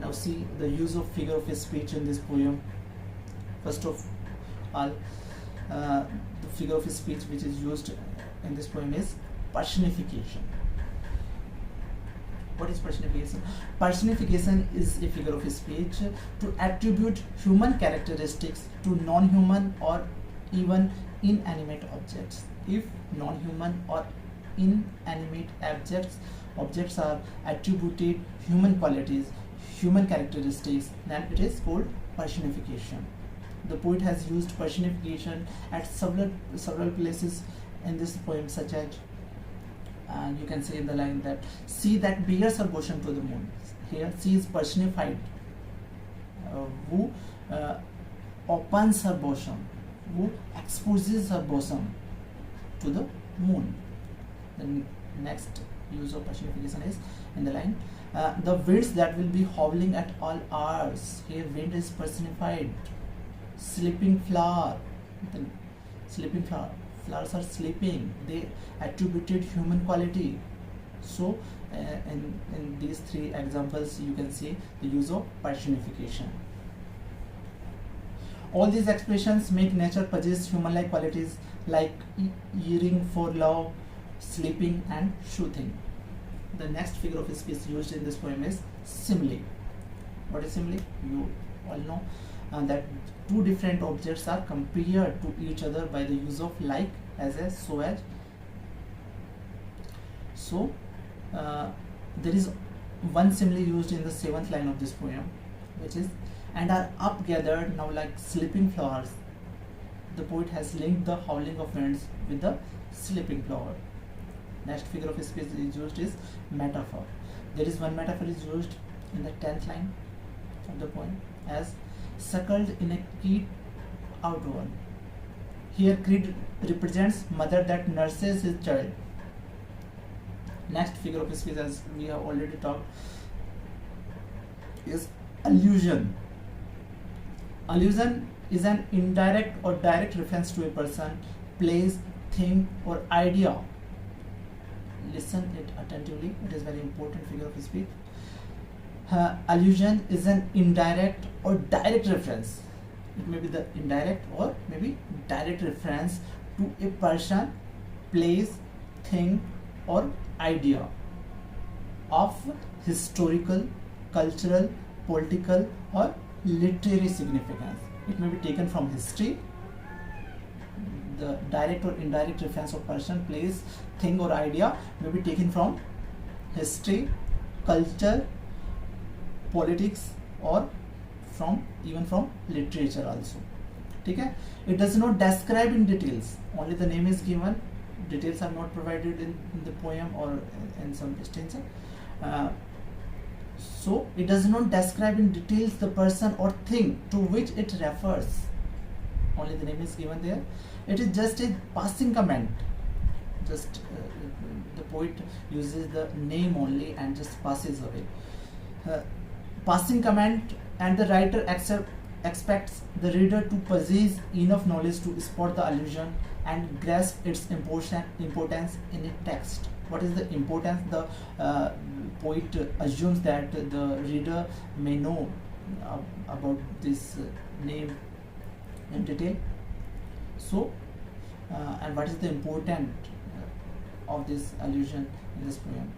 Now see the use of figure of speech in this poem. First of all, the figure of speech which is used in this poem is personification. What is personification? Personification is a figure of speech to attribute human characteristics to non-human or even inanimate objects. If non-human or inanimate objects are attributed human qualities, human characteristics, then it is called personification. The poet has used personification at several places in this poem, such as you can see in the line that sea that bears her bosom to the moon. Here sea is personified, who opens her bosom, who exposes her bosom to the moon. The next use of personification is in the line the winds that will be howling at all hours. Here wind is personified. Sleeping flower, the sleeping flower, flowers are sleeping, they attributed human quality. So in these three examples you can see the use of personification. All these expressions make nature possess human-like qualities like yearning for love, sleeping and shooting. The next figure of speech used in this poem is simile. What is simile? You all know that two different objects are compared to each other by the use of like, as a, so as. So there is one simile used in the 7th line of this poem, which is and are up gathered now like sleeping flowers. The poet has linked the howling of winds with the sleeping flower. Next figure of speech is used is metaphor. There is one metaphor is used in the 10th line of the poem as suckled in a crete outworn. Here crete represents mother that nurses his child. Next figure of speech, as we have already talked, is allusion. Allusion is an indirect or direct reference to a person, place, thing or idea. Listen it attentively, it is very important figure of speech. Allusion is an indirect or direct reference. It may be the indirect or maybe direct reference to a person, place, thing or idea of historical, cultural, political or literary significance. It may be taken from history. The direct or indirect reference of person, place, thing or idea may be taken from history, culture, politics or even from literature also. Okay? It does not describe in details, only the name is given, details are not provided in the poem or in some extension. So it does not describe in details the person or thing to which it refers, only the name is given there. It is just a passing comment, just the poet uses the name only and just passes away. Passing comment, and the writer expects the reader to possess enough knowledge to spot the allusion and grasp its importance in a text. What is the importance? The poet assumes that the reader may know about this name in detail. So and what is the importance of this allusion in this poem?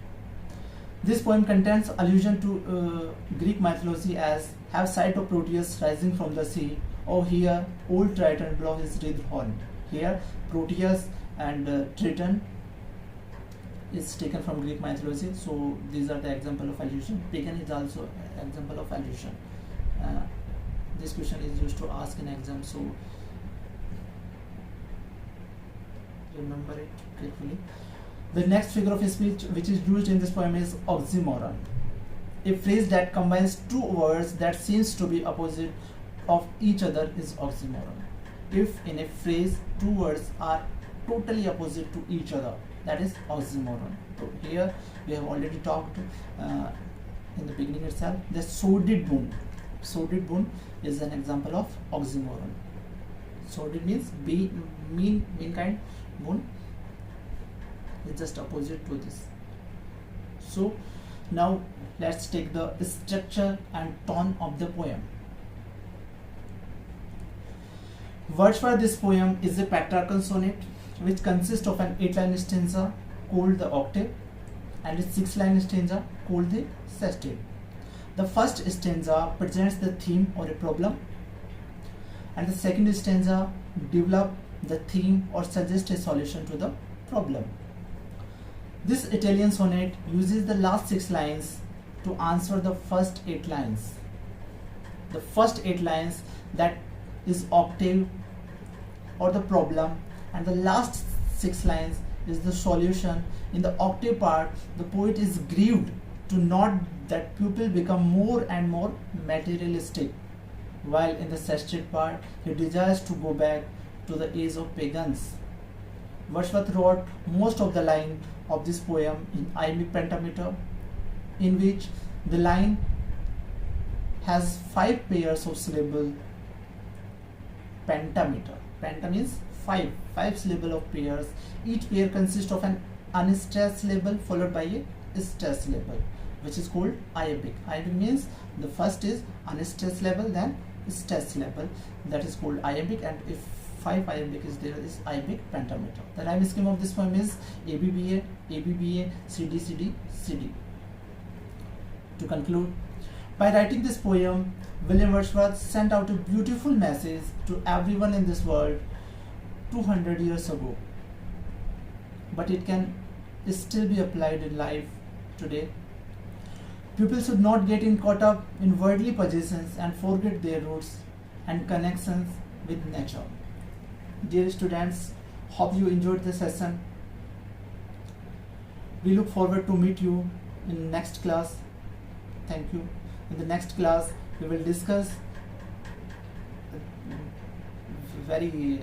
This poem contains allusion to Greek mythology as have sight of Proteus rising from the sea. Oh, here old Triton blow his wreathed horn. Here Proteus and Triton is taken from Greek mythology. So these are the example of allusion. Pagan is also an example of allusion. This question is used to ask in exam, so remember it carefully. The next figure of speech which is used in this poem is oxymoron, a phrase that combines two words that seems to be opposite of each other is oxymoron. If in a phrase two words are totally opposite to each other, that is oxymoron. So here we have already talked in the beginning itself. The sordid boon. Sordid boon is an example of oxymoron. Sordid means mean kind. Boon is just opposite to this. So Now let's take the structure and tone of the poem. Wordsworth's poem is a Petrarchan sonnet which consists of an 8-line stanza called the octave and a 6-line stanza called the sestet. The first stanza presents the theme or a problem, and the second stanza develops the theme or suggests a solution to the problem. This Italian sonnet uses the last 6 lines to answer the first 8 lines. The first 8 lines, that is octave or the problem, and the last 6 lines is the solution. In the octave part, the poet is grieved to note that people become more and more materialistic, while in the sestet part, he desires to go back to the age of pagans. Wordsworth wrote most of the line of this poem in iambic pentameter, in which the line has 5 pairs of syllable pentameter. Penta means 5 syllable of pairs. Each pair consists of an unstressed syllable followed by a stressed syllable, which is called iambic. Iambic means the first is unstressed syllable, then stressed syllable, that is called iambic, and if 5 iambic is there, is iambic pentameter. The rhyme scheme of this poem is ABBA, ABBA, CD, CD, CD. To conclude, by writing this poem, William Wordsworth sent out a beautiful message to everyone in this world 200 years ago. But it can still be applied in life today. People should not get caught up in worldly possessions and forget their roots and connections with nature. Dear students, hope you enjoyed the session. We look forward to meet you in next class. Thank you. In the next class, we will discuss very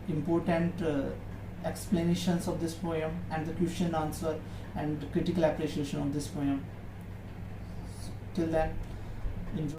important explanations of this poem and the question answer and critical appreciation of this poem. Till then, enjoy.